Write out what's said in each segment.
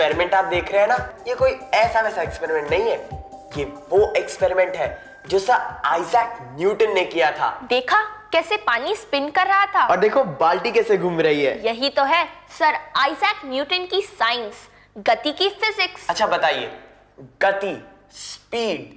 Experiment आप देख रहे हैं ना, ये कोई ऐसा वैसा एक्सपेरिमेंट नहीं है। ये वो एक्सपेरिमेंट है जो सर आइजैक न्यूटन ने किया था। देखा कैसे पानी स्पिन कर रहा था, और देखो बाल्टी कैसे घूम रही है। यही तो है सर आइजैक न्यूटन की साइंस, गति की फिजिक्स। अच्छा बताइए, गति, स्पीड,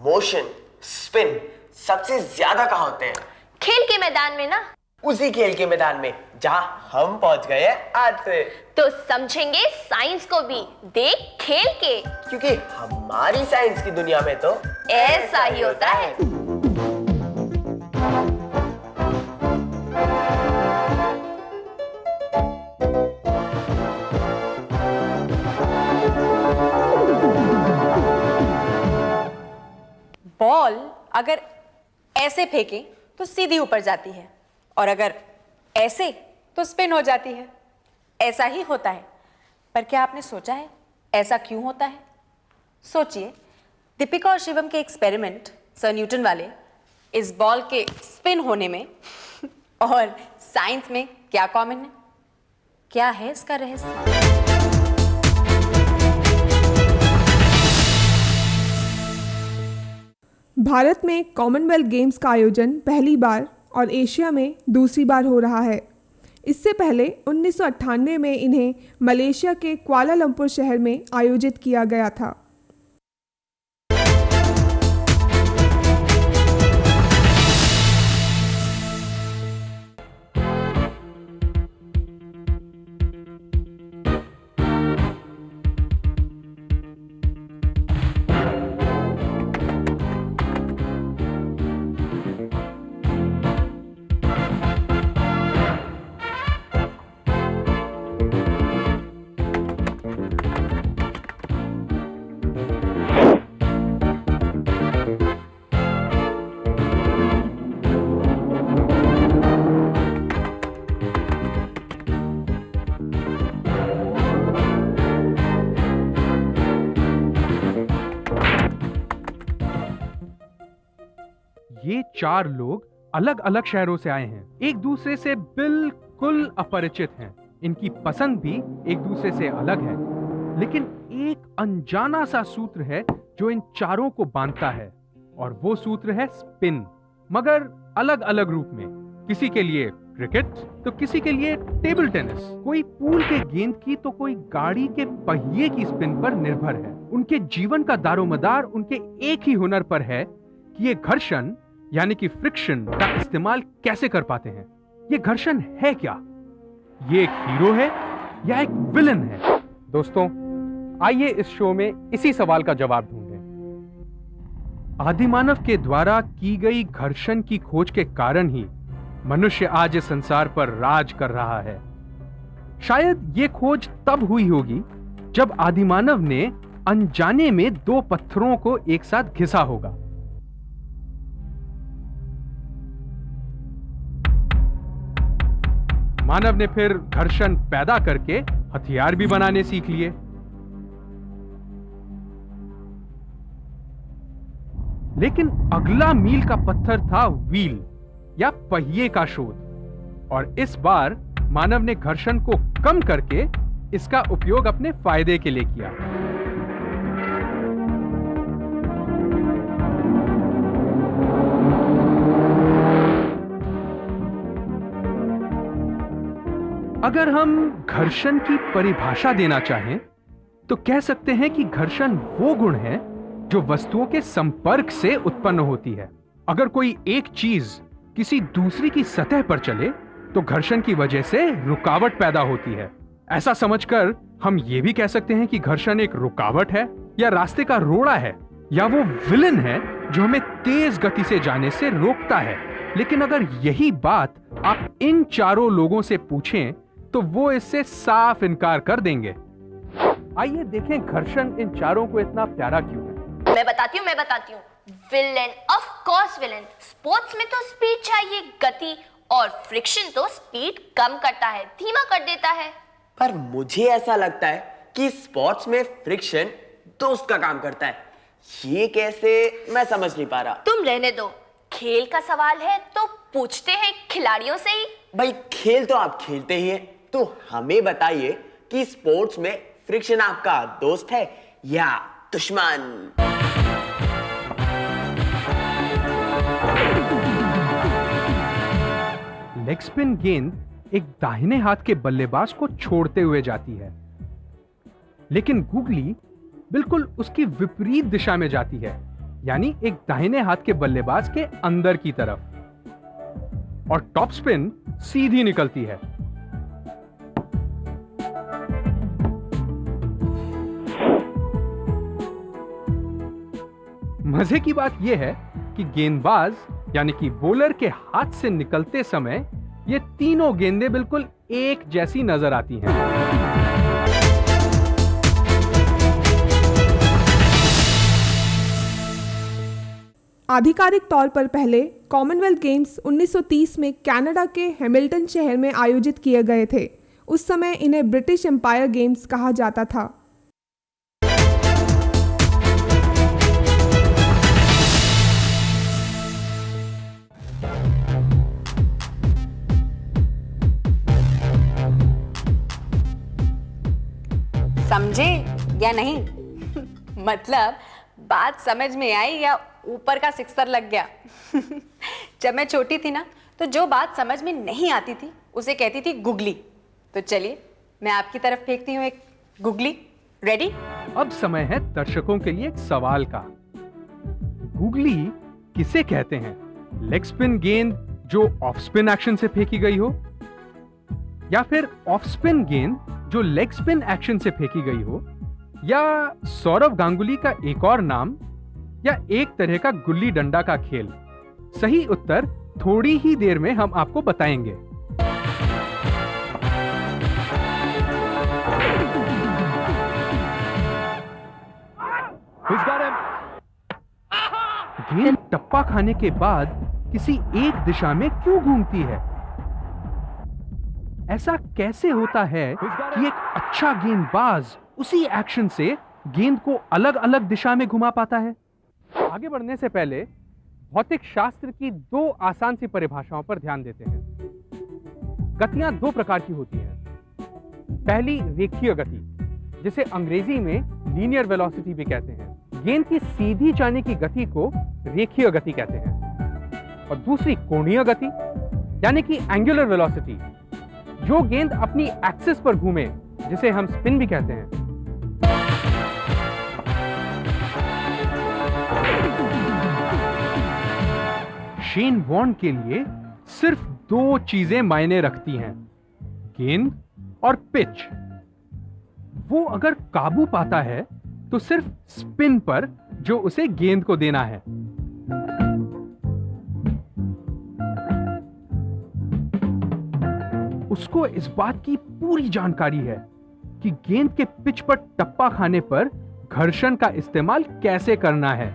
मोशन, स्पिन सबसे ज्यादा कहाँ होते हैं? खेल के मैदान में ना। उसी खेल के मैदान में जहां हम पहुंच गए हैं आज से। तो समझेंगे साइंस को भी देख खेल के, क्योंकि हमारी साइंस की दुनिया में तो ऐसा ही होता है। बॉल अगर ऐसे फेंके तो सीधी ऊपर जाती है और अगर ऐसे तो स्पिन हो जाती है। ऐसा ही होता है। पर क्या आपने सोचा है ऐसा क्यों होता है? सोचिए, दीपिका और शिवम के एक्सपेरिमेंट सर न्यूटन वाले इस बॉल के स्पिन होने में और साइंस में क्या कॉमन है? क्या है इसका रहस्य? भारत में कॉमनवेल्थ गेम्स का आयोजन पहली बार और एशिया में दूसरी बार हो रहा है। इससे पहले 1998 में इन्हें मलेशिया के कुआलालंपुर शहर में आयोजित किया गया था। ये 4 लोग अलग अलग शहरों से आए हैं, एक दूसरे से बिल्कुल अपरिचित हैं। इनकी पसंद भी एक दूसरे से अलग है, लेकिन एक अनजाना सा सूत्र है जो इन चारों को बांधता है, और वो सूत्र है स्पिन, मगर अलग अलग रूप में। किसी के लिए क्रिकेट तो किसी के लिए टेबल टेनिस, कोई पूल के गेंद की तो कोई गाड़ी के पहिए की स्पिन पर निर्भर है। उनके जीवन का दारोमदार उनके एक ही हुनर पर है कि ये घर्षण यानी कि फ्रिक्शन का इस्तेमाल कैसे कर पाते हैं। ये घर्षण है क्या? ये एक हीरो है या एक विलन है? दोस्तों, आइए इस शो में इसी सवाल का जवाब ढूंढें। आदिमानव के द्वारा की गई घर्षण की खोज के कारण ही मनुष्य आज इस संसार पर राज कर रहा है। शायद ये खोज तब हुई होगी जब आदिमानव ने अनजाने में 2 पत्थरों को एक साथ घिसा होगा। मानव ने फिर घर्षण पैदा करके हथियार भी बनाने सीख लिए। लेकिन अगला मील का पत्थर था व्हील या पहिए का शोध, और इस बार मानव ने घर्षण को कम करके इसका उपयोग अपने फायदे के लिए किया। अगर हम घर्षण की परिभाषा देना चाहें तो कह सकते हैं कि घर्षण वो गुण है जो वस्तुओं के संपर्क से उत्पन्न होती है। अगर कोई एक चीज किसी दूसरी की सतह पर चले तो घर्षण की वजह से रुकावट पैदा होती है। ऐसा समझकर हम ये भी कह सकते हैं कि घर्षण एक रुकावट है या रास्ते का रोड़ा है, या वो विलन है जो हमें तेज गति से जाने से रोकता है। लेकिन अगर यही बात आप इन चारों लोगों से पूछें तो वो इससे साफ इनकार कर देंगे। आइए देखें घर्षण इन चारों को इतना प्यारा क्यों है। मैं बताती हूँ। Villain, of course villain. Sports में तो स्पीड चाहिए, गति, और फ्रिक्शन तो स्पीड कम करता है, धीमा कर देता है। पर मुझे ऐसा लगता है कि स्पोर्ट्स में फ्रिक्शन दोस्त का काम करता है। ये कैसे, मैं समझ नहीं पा रहा। तुम रहने दो, खेल का सवाल है तो पूछते हैं खिलाड़ियों से ही। भाई खेल तो आप खेलते ही हैं, तो हमें बताइए कि स्पोर्ट्स में फ्रिक्शन आपका दोस्त है या दुश्मन? लेग स्पिन गेंद एक दाहिने हाथ के बल्लेबाज को छोड़ते हुए जाती है, लेकिन गूगली बिल्कुल उसकी विपरीत दिशा में जाती है, यानी एक दाहिने हाथ के बल्लेबाज के अंदर की तरफ, और टॉप स्पिन सीधी निकलती है। मजे की बात यह है कि गेंदबाज यानी कि बॉलर के हाथ से निकलते समय ये तीनों गेंदें बिल्कुल एक जैसी नजर आती हैं। आधिकारिक तौर पर पहले कॉमनवेल्थ गेम्स 1930 में कनाडा के हैमिल्टन शहर में आयोजित किए गए थे। उस समय इन्हें ब्रिटिश एम्पायर गेम्स कहा जाता था। समझे या नहीं? मतलब बात समझ में आई या ऊपर का सिक्सर लग गया? जब मैं छोटी थी ना, तो जो बात समझ में नहीं आती थी उसे कहती थी गुगली। तो चलिए मैं आपकी तरफ फेंकती हूँ एक गुगली। रेडी? अब समय है दर्शकों के लिए एक सवाल का। गूगली किसे कहते हैं? लेग स्पिन गेंद जो ऑफ स्पिन एक्शन से फेंकी गई हो, या फिर ऑफ स्पिन गेंद जो लेग स्पिन एक्शन से फेंकी गई हो, या सौरव गांगुली का एक और नाम, या एक तरह का गुल्ली डंडा का खेल? सही उत्तर थोड़ी ही देर में हम आपको बताएंगे। गेंद टप्पा खाने के बाद किसी एक दिशा में क्यों घूमती है? ऐसा कैसे होता है कि एक अच्छा गेंदबाज उसी एक्शन से गेंद को अलग अलग दिशा में घुमा पाता है? आगे बढ़ने से पहले भौतिक शास्त्र की दो आसान सी परिभाषाओं पर ध्यान देते हैं। गतियां दो प्रकार की होती हैं। पहली रेखीय गति, जिसे अंग्रेजी में लीनियर वेलोसिटी भी कहते हैं। गेंद की सीधी जाने की गति को रेखीय गति कहते हैं। और दूसरी कोणीय गति, यानी कि एंगुलर वेलोसिटी, जो गेंद अपनी एक्सिस पर घूमे, जिसे हम स्पिन भी कहते हैं। शेन वॉर्न के लिए सिर्फ दो चीजें मायने रखती हैं, गेंद और पिच। वो अगर काबू पाता है तो सिर्फ स्पिन पर, जो उसे गेंद को देना है। उसको इस बात की पूरी जानकारी है कि गेंद के पिच पर टप्पा खाने पर घर्षण का इस्तेमाल कैसे करना है।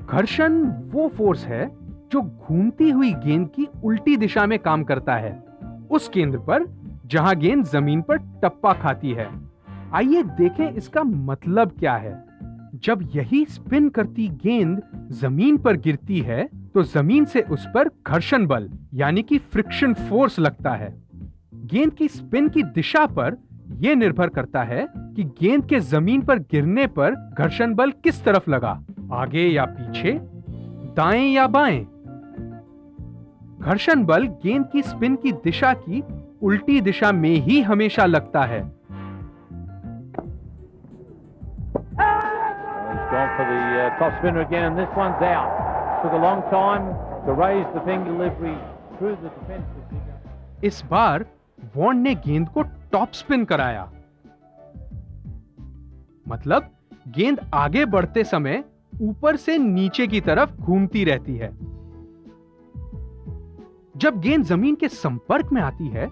घर्षण वो फोर्स है जो घूमती हुई गेंद की उल्टी दिशा में काम करता है, उस केंद्र पर जहां गेंद जमीन पर टप्पा खाती है। आइए देखें इसका मतलब क्या है। जब यही स्पिन करती गेंद जमीन पर गिरती है तो जमीन से उस पर घर्षण बल यानी कि फ्रिक्शन फोर्स लगता है। गेंद की स्पिन की दिशा पर यह निर्भर करता है कि गेंद के जमीन पर गिरने पर घर्षण बल किस तरफ लगा, आगे या पीछे, दाएं या बाएं। घर्षण बल गेंद की स्पिन की दिशा की उल्टी दिशा में ही हमेशा लगता है। Gone for the top spinner again, and this one's out. Took a long time to raise the finger delivery through the defensive figure. इस बार वॉर्न ने गेंद को टॉप स्पिन कराया, मतलब गेंद आगे बढ़ते समय ऊपर से नीचे की तरफ घूमती रहती है। जब गेंद जमीन के संपर्क में आती है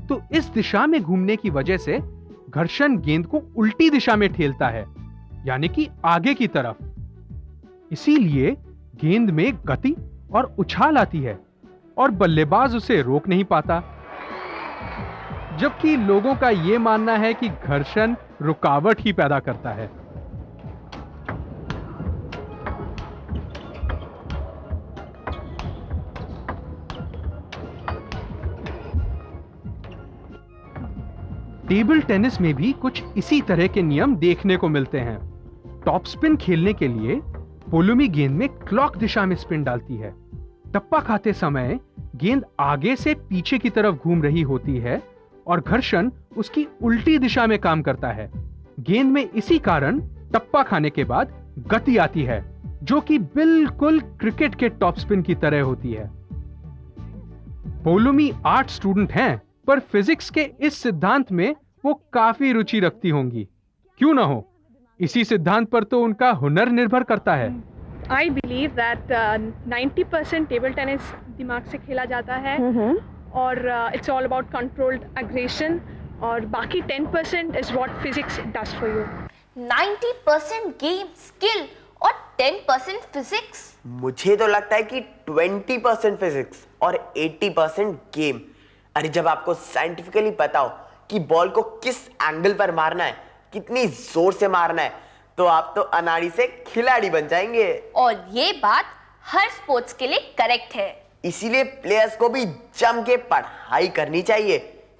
तो इस दिशा में घूमने की वजह से घर्षण गेंद को उल्टी दिशा में ठेलता है, यानी कि आगे की तरफ। इसीलिए गेंद में गति और उछाल आती है और बल्लेबाज उसे रोक नहीं पाता। जबकि लोगों का यह मानना है कि घर्षण रुकावट ही पैदा करता है। टेबल टेनिस में भी कुछ इसी तरह के नियम देखने को मिलते हैं। टॉप स्पिन खेलने के लिए पोलोमी गेंद में क्लॉक दिशा में स्पिन डालती है। टप्पा खाते समय गेंद आगे से पीछे की तरफ घूम रही होती है और घर्षण उसकी उल्टी दिशा में काम करता है। गेंद में इसी कारण टप्पा खाने के बाद गति आती है, जो कि बिल्कुल क्रिकेट के टॉप स्पिन की तरह होती है। पोलोमी आर्ट स्टूडेंट हैं, पर फिजिक्स के इस सिद्धांत में वो काफी रुचि रखती होंगी। क्यों ना हो, इसी सिद्धांत पर तो उनका हुनर निर्भर करता है। I believe that 90% table tennis दिमाग से खेला जाता है और it's all about controlled aggression और बाकी 10% is what physics does for you. 90% game skill और 10% फिजिक्स। मुझे तो लगता है कि 20% फिजिक्स और 80% गेम। अरे जब आपको साइंटिफिकली पता हो कि बॉल को किस एंगल पर मारना है, कितनी जोर से मारना है, तो आप तो अनाड़ी से खिलाड़ी बन जाएंगे। और ये बात हर स्पोर्ट्स के लिए करेक्ट है। इसीलिए प्लेयर्स को भी जम के पढ़ाई करनी चाहिए।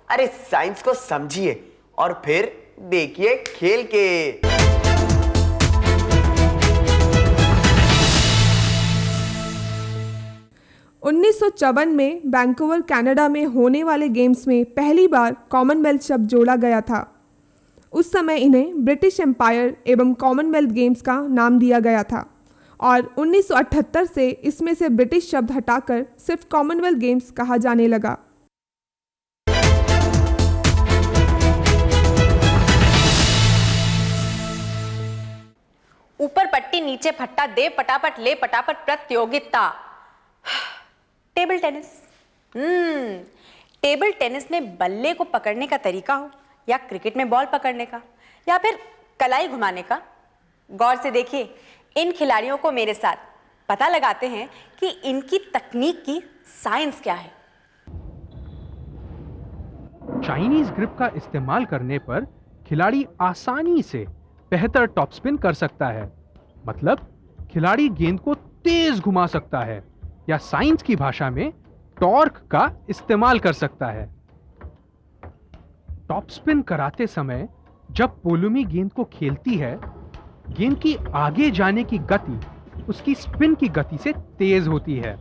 अरे साइंस को समझिए और फिर देखिए खेल के। 1954 में वैंकूवर कनाडा में होने वाले गेम्स में पहली बार कॉमनवेल्थ शब्द जोड़ा गया था। उस समय इन्हें ब्रिटिश एम्पायर एवं कॉमनवेल्थ गेम्स का नाम दिया गया था और 1978 से इसमें से ब्रिटिश शब्द हटाकर सिर्फ कॉमनवेल्थ गेम्स कहा जाने लगा। ऊपर पट्टी नीचे फट्टा, दे पटापट ले पटापट प्रतियोगिता। Table tennis. टेबल टेनिस में बल्ले को पकड़ने का तरीका हो या क्रिकेट में बॉल पकड़ने का या फिर कलाई घुमाने का, गौर से देखिए इन खिलाड़ियों को मेरे साथ, पता लगाते हैं कि इनकी तकनीक की साइंस क्या है। चाइनीज ग्रिप का इस्तेमाल करने पर खिलाड़ी आसानी से बेहतर टॉप स्पिन कर सकता है। मतलब खिलाड़ी गेंद को तेज घुमा सकता है या साइंस की भाषा में टॉर्क का इस्तेमाल कर सकता है। टॉप स्पिन कराते समय जब पोलोमी गेंद को खेलती है, गेंद की आगे जाने की गति उसकी स्पिन की गति से तेज होती है।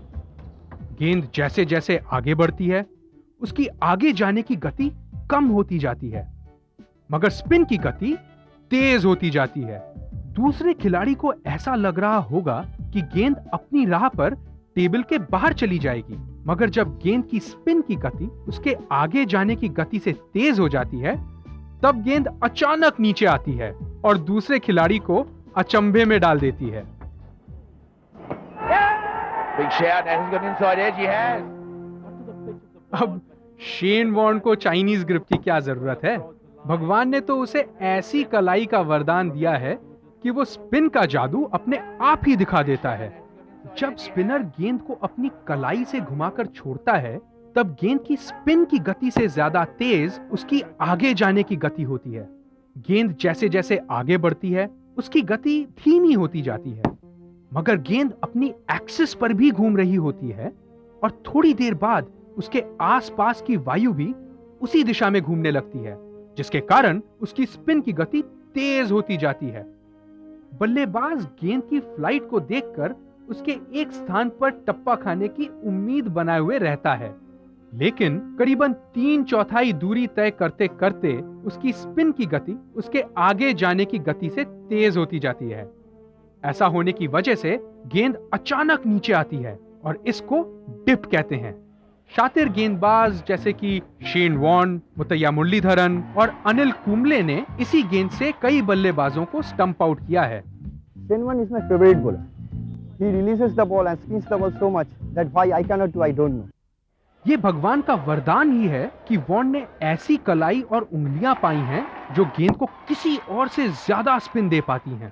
गेंद जैसे जैसे आगे बढ़ती है, उसकी आगे जाने की गति कम होती जाती है, मगर स्पिन की गति तेज होती जाती है। दूसरे खिलाड़ी को ऐसा लग रहा होगा कि गेंद अपनी राह पर टेबल के बाहर चली जाएगी, मगर जब गेंद की स्पिन की गति उसके आगे जाने की गति से तेज हो जाती है, तब गेंद अचानक नीचे आती है और दूसरे खिलाड़ी को अचंभे में डाल देती है। Big shout, and he's got inside edge, he has. अब शेन वॉर्न को चाइनीज ग्रिप की क्या जरूरत है? भगवान ने तो उसे ऐसी कलाई का वरदान दिया है कि वो स्पिन का जादू अपने आप ही दिखा देता है। जब स्पिनर गेंद को अपनी कलाई से घुमाकर छोड़ता है, तब गेंद की स्पिन की गति से ज्यादा तेज उसकी आगे जाने की गति होती है। गेंद जैसे जैसे आगे बढ़ती है, उसकी गति धीमी होती जाती है, मगर गेंद अपनी एक्सिस पर भी घूम रही होती है और थोड़ी देर बाद उसके आसपास की वायु भी उसी दिशा में घूमने लगती है, जिसके कारण उसकी स्पिन की गति तेज होती जाती है। बल्लेबाज गेंद की फ्लाइट को देखकर उसके एक स्थान पर टप्पा खाने की उम्मीद बनाए हुए रहता है, लेकिन करीबन 3/4 दूरी तय करते करते उसकी स्पिन की गति उसके आगे जाने की गति से तेज होती जाती है। ऐसा होने की वजह से गेंद अचानक नीचे आती है और इसको डिप कहते हैं। शातिर गेंदबाज जैसे कि शेन वॉर्न, मुत्तैया मुरलीधरन और अनिल कुंबले ने इसी गेंद से कई बल्लेबाजों को स्टंप आउट किया है। Shen Won is my favorite bowler. He releases the ball and spins the ball so much that why I cannot do, I don't know. ये भगवान का वरदान ही है कि वॉर्न ने ऐसी कलाई और उंगलियां पाई हैं जो गेंद को किसी और से ज्यादा स्पिन दे पाती हैं।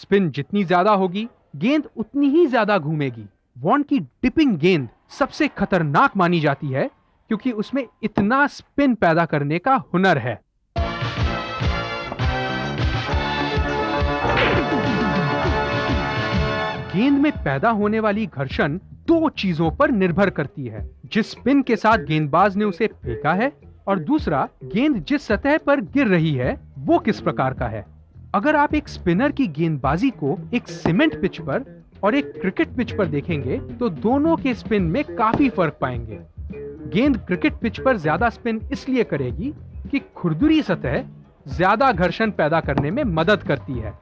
स्पिन जितनी ज्यादा होगी, गेंद उतनी ही ज्यादा घूमेगी। वॉर्न की डिपिंग गेंद सबसे खतरनाक मानी जाती है क्योंकि उसमें इतना स्पिन पैदा करने का हुनर है। गेंद में पैदा होने वाली घर्षण 2 चीजों पर निर्भर करती है: जिस स्पिन के साथ गेंदबाज ने उसे फेंका है और दूसरा गेंद जिस सतह पर गिर रही है वो किस प्रकार का है। अगर आप एक स्पिनर की गेंदबाजी को एक सीमेंट पिच पर और एक क्रिकेट पिच पर देखेंगे तो दोनों के स्पिन में काफी फर्क पाएंगे। गेंद क्रिकेट पिच पर ज्यादा स्पिन इसलिए करेगी कि खुरदुरी सतह ज्यादा घर्षण पैदा करने में मदद करती है।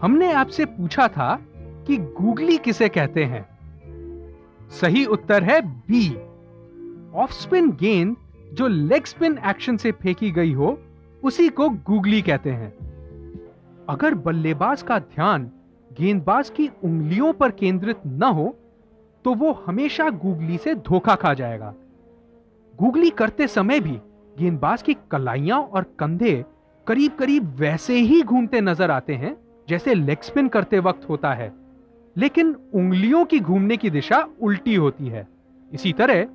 हमने आपसे पूछा था कि गूगली किसे कहते हैं। सही उत्तर है बी। ऑफ स्पिन गेंद जो लेग स्पिन एक्शन से फेंकी गई हो उसी को गूगली कहते हैं। अगर बल्लेबाज का ध्यान गेंदबाज की उंगलियों पर केंद्रित न हो तो वो हमेशा गूगली से धोखा खा जाएगा। गूगली करते समय भी गेंदबाज की कलाइयां और कंधे करीब करीब वैसे ही घूमते नजर आते हैं जैसे लेग स्पिन करते वक्त होता है, लेकिन उंगलियों की घूमने की दिशा उल्टी होती है। इसी तरह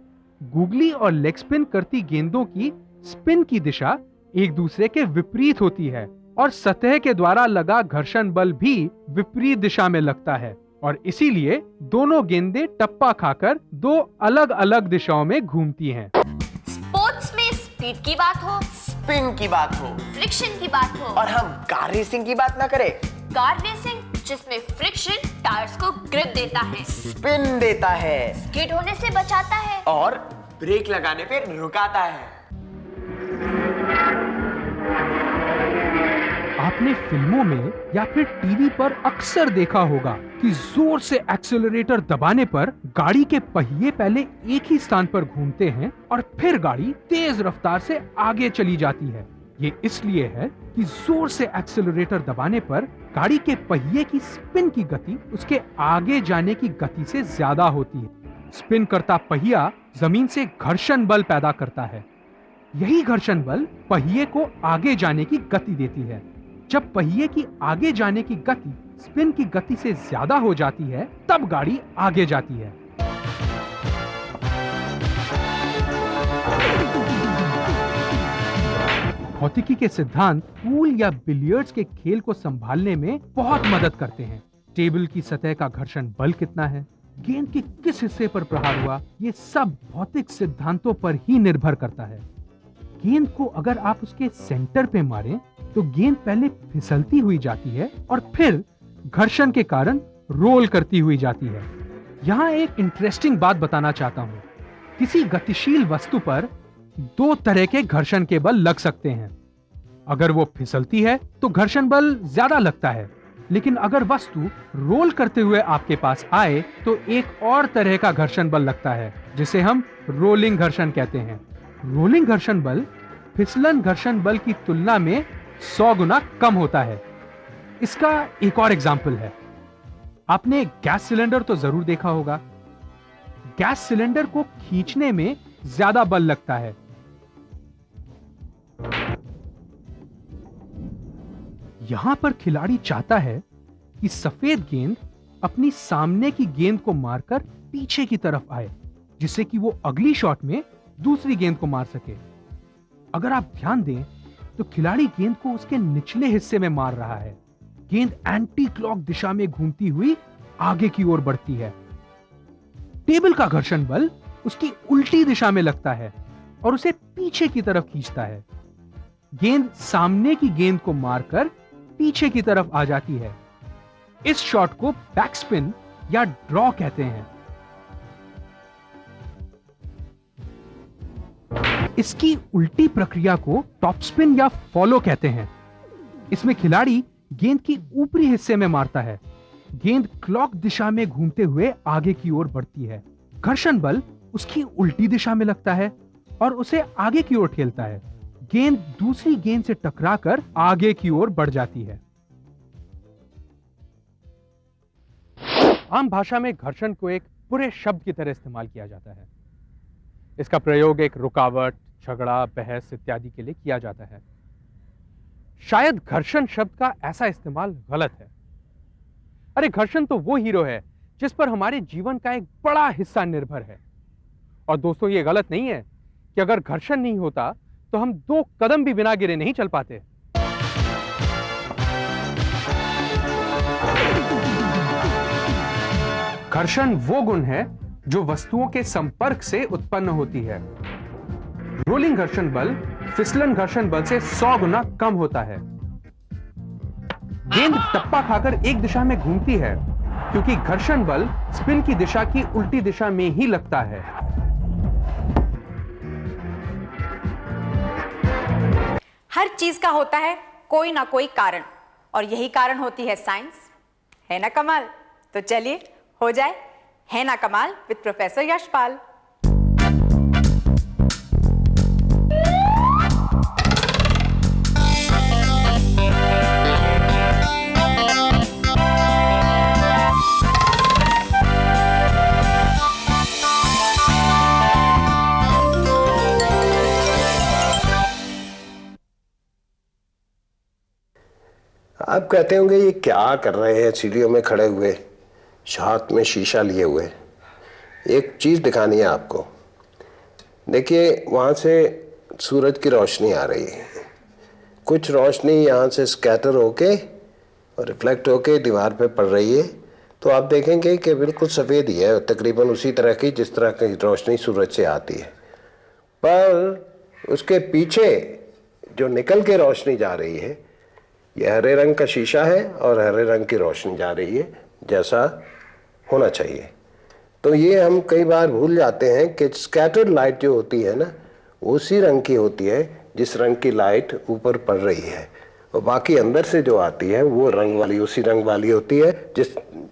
गूगली और लेग स्पिन करती गेंदों की स्पिन की दिशा एक दूसरे के विपरीत होती है और सतह के द्वारा लगा घर्षण बल भी विपरीत दिशा में लगता है और इसीलिए दोनों गेंदें टप्पा खाकर दो अलग अलग दिशाओं में घूमती हैं। स्पोर्ट्स में स्पीड की बात हो, स्पिन की बात हो, फ्रिक्शन की बात हो और हम कार रेसिंग की बात ना करें। कार रेसिंग जिसमें फ्रिक्शन टायर्स को ग्रिप देता है, स्पिन देता है, स्किड होने से बचाता है और ब्रेक लगाने पे रुकाता है। आपने फिल्मों में या फिर टीवी पर अक्सर देखा होगा कि जोर से एक्सेलरेटर दबाने पर गाड़ी के पहिए पहले एक ही स्थान पर घूमते हैं और फिर गाड़ी तेज रफ्तार से आगे चली जाती है। ये इसलिए है कि जोर से एक्सेलरेटर दबाने पर गाड़ी के पहिए की स्पिन की गति उसके आगे जाने की गति से ज्यादा होती है। स्पिन करता पहिया जमीन से घर्षण बल पैदा करता है। यही घर्षण बल पहिए को आगे जाने की गति देती है। जब पहिए की आगे जाने की गति स्पिन की गति से ज्यादा हो जाती है तब गाड़ी आगे जाती है। भौतिकी के सिद्धांत पूल या बिलियर्ड्स के खेल को संभालने में बहुत मदद करते हैं। टेबल की सतह का घर्षण बल कितना है, गेंद के किस हिस्से पर प्रहार हुआ, ये सब भौतिक सिद्धांतों पर ही निर्भर करता है। गेंद को अगर आप उसके सेंटर पे मारें तो गेंद पहले फिसलती हुई जाती है और फिर घर्षण के कारण रोल करती हुई जाती है। यहाँ एक इंटरेस्टिंग बात बताना चाहता हूँ। किसी गतिशील वस्तु पर दो तरह के घर्षण के बल लग सकते हैं। अगर वो फिसलती है तो घर्षण बल ज्यादा लगता है, लेकिन अगर वस्तु रोल करते हुए आपके पास आए तो एक और तरह का घर्षण बल लगता है जिसे हम रोलिंग घर्षण कहते हैं। रोलिंग घर्षण बल फिसलन घर्षण बल की तुलना में 100 गुना कम होता है। इसका एक और एग्जाम्पल है। आपने गैस सिलेंडर तो जरूर देखा होगा। गैस सिलेंडर को खींचने में ज्यादा बल लगता है। यहां पर खिलाड़ी चाहता है कि सफेद गेंद अपनी सामने की गेंद को मारकर पीछे की तरफ आए, जिससे कि वो अगली शॉट में दूसरी गेंद को मार सके। अगर आप ध्यान दें तो खिलाड़ी गेंद को उसके निचले हिस्से में मार रहा है। गेंद एंटी क्लॉक दिशा में घूमती हुई आगे की ओर बढ़ती है। टेबल का घर्षण बल उसकी उल्टी दिशा में लगता है और उसे पीछे की तरफ खींचता है। गेंद सामने की गेंद को मारकर पीछे की तरफ आ जाती है। इस शॉट को बैकस्पिन या ड्रॉ कहते हैं। इसकी उल्टी प्रक्रिया को टॉप स्पिन या फॉलो कहते हैं। इसमें खिलाड़ी गेंद की ऊपरी हिस्से में मारता है। गेंद क्लॉक दिशा में घूमते हुए आगे की ओर बढ़ती है। घर्षण बल उसकी उल्टी दिशा में लगता है और उसे आगे की ओर ठेलता है। गेंद दूसरी गेंद से टकराकर आगे की ओर बढ़ जाती है। आम भाषा में घर्षण को एक पूरे शब्द की तरह इस्तेमाल किया जाता है। इसका प्रयोग एक रुकावट, झगड़ा, बहस इत्यादि के लिए किया जाता है। शायद घर्षण शब्द का ऐसा इस्तेमाल गलत है। अरे घर्षण तो वो हीरो है जिस पर हमारे जीवन का एक बड़ा हिस्सा निर्भर है। और दोस्तों ये गलत नहीं है कि अगर घर्षण नहीं होता तो हम 2 कदम भी बिना गिरे नहीं चल पाते। घर्षण वो गुण है जो वस्तुओं के संपर्क से उत्पन्न होती है। रोलिंग घर्षण बल फिसलन घर्षण बल से 100 गुना कम होता है। गेंद टप्पा खाकर एक दिशा में घूमती है क्योंकि घर्षण बल स्पिन की दिशा की उल्टी दिशा में ही लगता है। हर चीज का होता है कोई ना कोई कारण, और यही कारण होती है साइंस। है ना कमाल? तो चलिए हो जाए है ना कमाल विद प्रोफेसर यशपाल। आप कहते होंगे ये क्या कर रहे हैं सीढ़ियों में खड़े हुए, हाथ में शीशा लिए हुए। एक चीज़ दिखानी है आपको। देखिए वहाँ से सूरज की रोशनी आ रही है, कुछ रोशनी यहाँ से स्कैटर होके और रिफ्लेक्ट होके दीवार पे पड़ रही है, तो आप देखेंगे कि बिल्कुल सफ़ेद ही है, तकरीबन उसी तरह की जिस तरह की रोशनी सूरज से आती है। पर उसके पीछे जो निकल के रोशनी जा रही है ये हरे रंग का शीशा है और हरे रंग की रोशनी जा रही है जैसा होना चाहिए। तो ये हम कई बार भूल जाते हैं कि स्कैटर्ड लाइट जो होती है ना उसी रंग की होती है जिस रंग की लाइट ऊपर पड़ रही है, और बाकी अंदर से जो आती है वो रंग वाली उसी रंग वाली होती है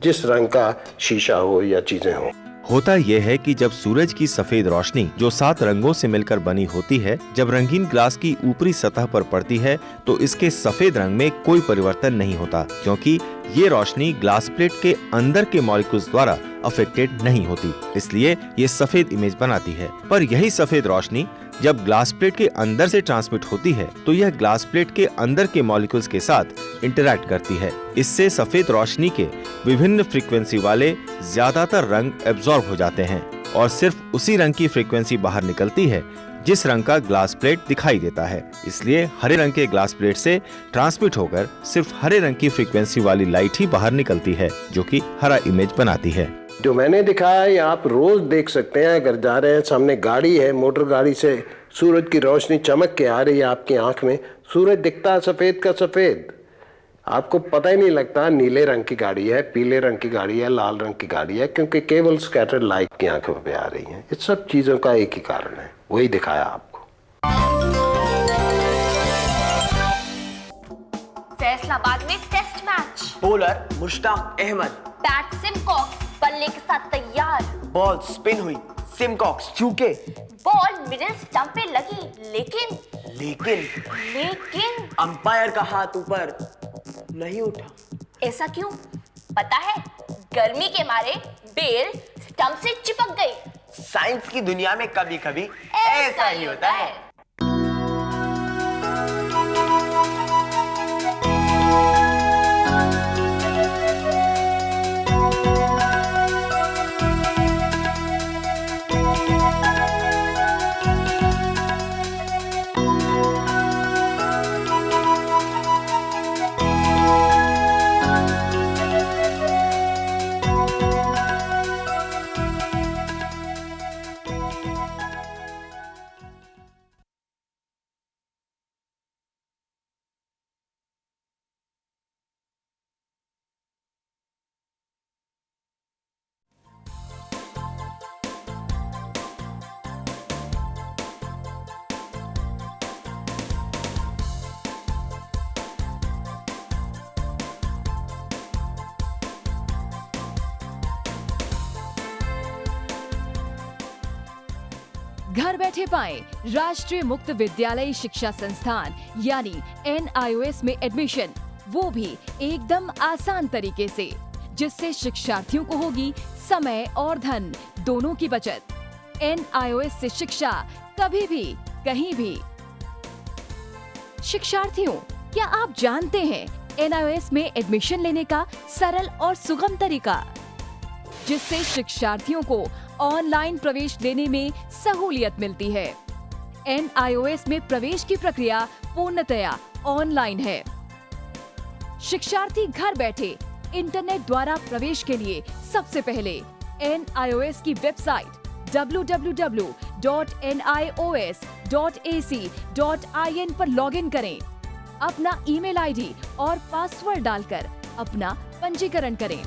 जिस रंग का शीशा हो या चीजें हो। होता यह है कि जब सूरज की सफेद रोशनी जो 7 रंगों से मिलकर बनी होती है जब रंगीन ग्लास की ऊपरी सतह पर पड़ती है तो इसके सफेद रंग में कोई परिवर्तन नहीं होता, क्योंकि ये रोशनी ग्लास प्लेट के अंदर के मॉलिक्यूल्स द्वारा अफेक्टेड नहीं होती, इसलिए ये सफेद इमेज बनाती है। पर यही सफेद रोशनी जब ग्लास प्लेट के अंदर से ट्रांसमिट होती है तो यह ग्लास प्लेट के अंदर के मॉलिक्यूल्स के साथ इंटरैक्ट करती है। इससे सफेद रोशनी के विभिन्न फ्रीक्वेंसी वाले ज्यादातर रंग एब्जॉर्ब हो जाते हैं और सिर्फ उसी रंग की फ्रीक्वेंसी बाहर निकलती है जिस रंग का ग्लास प्लेट दिखाई देता है। इसलिए हरे रंग के ग्लास प्लेट से ट्रांसमिट होकर सिर्फ हरे रंग की फ्रीक्वेंसी वाली लाइट ही बाहर निकलती है जो कि हरा इमेज बनाती है। जो मैंने दिखाया है आप रोज देख सकते हैं। अगर जा रहे हैं सामने गाड़ी है, मोटर गाड़ी से सूरज की रोशनी चमक के आ रही है आपकी आंख में, सूरज दिखता है सफेद का सफेद, आपको पता ही नहीं लगता नीले रंग की गाड़ी है, पीले रंग की गाड़ी है, लाल रंग की गाड़ी है, क्योंकि केवल स्कैटर्ड लाइट की आंखों पे आ रही है। इस सब चीजों का एक ही कारण है, वही दिखाया आपको। फैसलाबाद में test match, bowler Mushtaq Ahmed, bat Symcox बल्ले के साथ तैयार, बॉल स्पिन हुई, सिमकॉक्स चूके, बॉल मिडिल स्टंप पे लगी लेकिन अंपायर का हाथ ऊपर नहीं उठा। ऐसा क्यों पता है? गर्मी के मारे बेल स्टंप से चिपक गई। साइंस की दुनिया में कभी कभी ऐसा ही होता है। घर बैठे पाएं राष्ट्रीय मुक्त विद्यालय शिक्षा संस्थान यानी NIOS में एडमिशन, वो भी एकदम आसान तरीके से, जिससे शिक्षार्थियों को होगी समय और धन दोनों की बचत। NIOS से शिक्षा कभी भी कहीं भी। शिक्षार्थियों, क्या आप जानते हैं NIOS में एडमिशन लेने का सरल और सुगम तरीका, जिससे शिक्षार्थियों को ऑनलाइन प्रवेश लेने में सहूलियत मिलती है। NIOS में प्रवेश की प्रक्रिया पूर्णतया ऑनलाइन है। शिक्षार्थी घर बैठे इंटरनेट द्वारा प्रवेश के लिए सबसे पहले NIOS की वेबसाइट www.nios.ac.in पर लॉगिन करें। अपना ईमेल आईडी और पासवर्ड डालकर अपना पंजीकरण करें।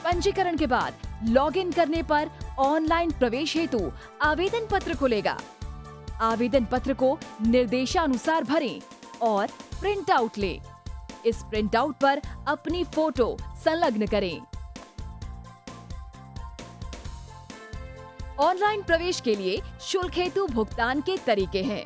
पंजीकरण के बाद लॉगिन करने पर ऑनलाइन प्रवेश हेतु आवेदन पत्र खुलेगा। आवेदन पत्र को निर्देशानुसार भरें और प्रिंट आउट लें। इस प्रिंट आउट पर अपनी फोटो संलग्न करें। ऑनलाइन प्रवेश के लिए शुल्क हेतु भुगतान के तरीके हैं: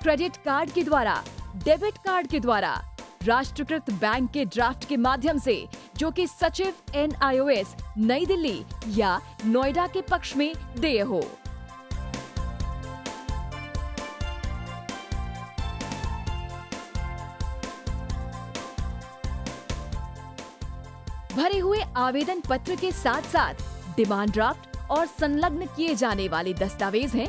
क्रेडिट कार्ड के द्वारा, डेबिट कार्ड के द्वारा, राष्ट्रीयकृत बैंक के ड्राफ्ट के माध्यम से, जो कि सचिव NIOS नई दिल्ली या नोएडा के पक्ष में देय हो। भरे हुए आवेदन पत्र के साथ साथ डिमांड ड्राफ्ट और संलग्न किए जाने वाले दस्तावेज हैं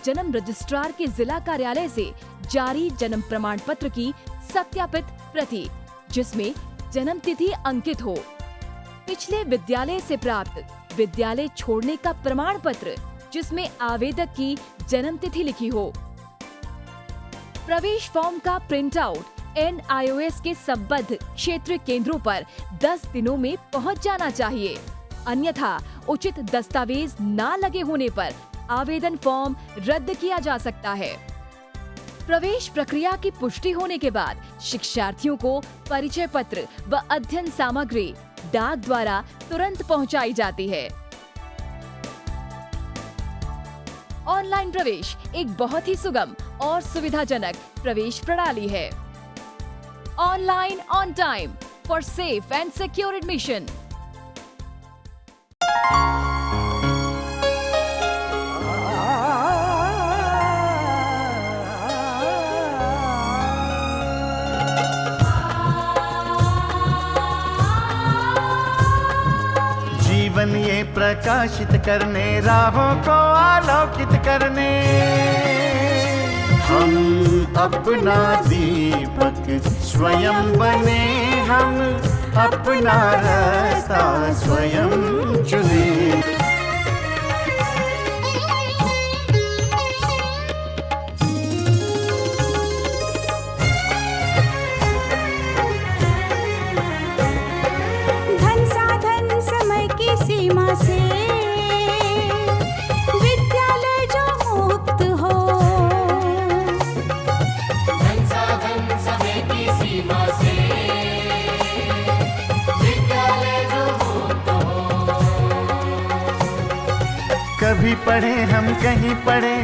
जन्म रजिस्ट्रार के जिला कार्यालय से जारी जन्म प्रमाण पत्र की सत्यापित प्रति, जिसमें जन्म तिथि अंकित हो, पिछले विद्यालय से प्राप्त विद्यालय छोड़ने का प्रमाण पत्र जिसमें आवेदक की जन्म तिथि लिखी हो। प्रवेश फॉर्म का प्रिंट आउट NIOS के संबद्ध क्षेत्रीय केंद्रों पर 10 दिनों में पहुंच जाना चाहिए, अन्यथा उचित दस्तावेज ना लगे होने पर आवेदन फॉर्म रद्द किया जा सकता है। प्रवेश प्रक्रिया की पुष्टि होने के बाद शिक्षार्थियों को परिचय पत्र व अध्ययन सामग्री डाक द्वारा तुरंत पहुंचाई जाती है। ऑनलाइन प्रवेश एक बहुत ही सुगम और सुविधाजनक प्रवेश प्रणाली है। Online on time for safe and secure admission. जीवन ये प्रकाशित करने, राहों को आलोकित करने, हम अपना दीपक स्वयं बने, हम अपना रास्ता स्वयं चुने। धन साधन समय की सीमा से विद्यालय जो मुक्त हो, धन साधन समय की सीमा से विद्यालय जो मुक्त हो। कभी पढ़े हम कहीं पढ़े,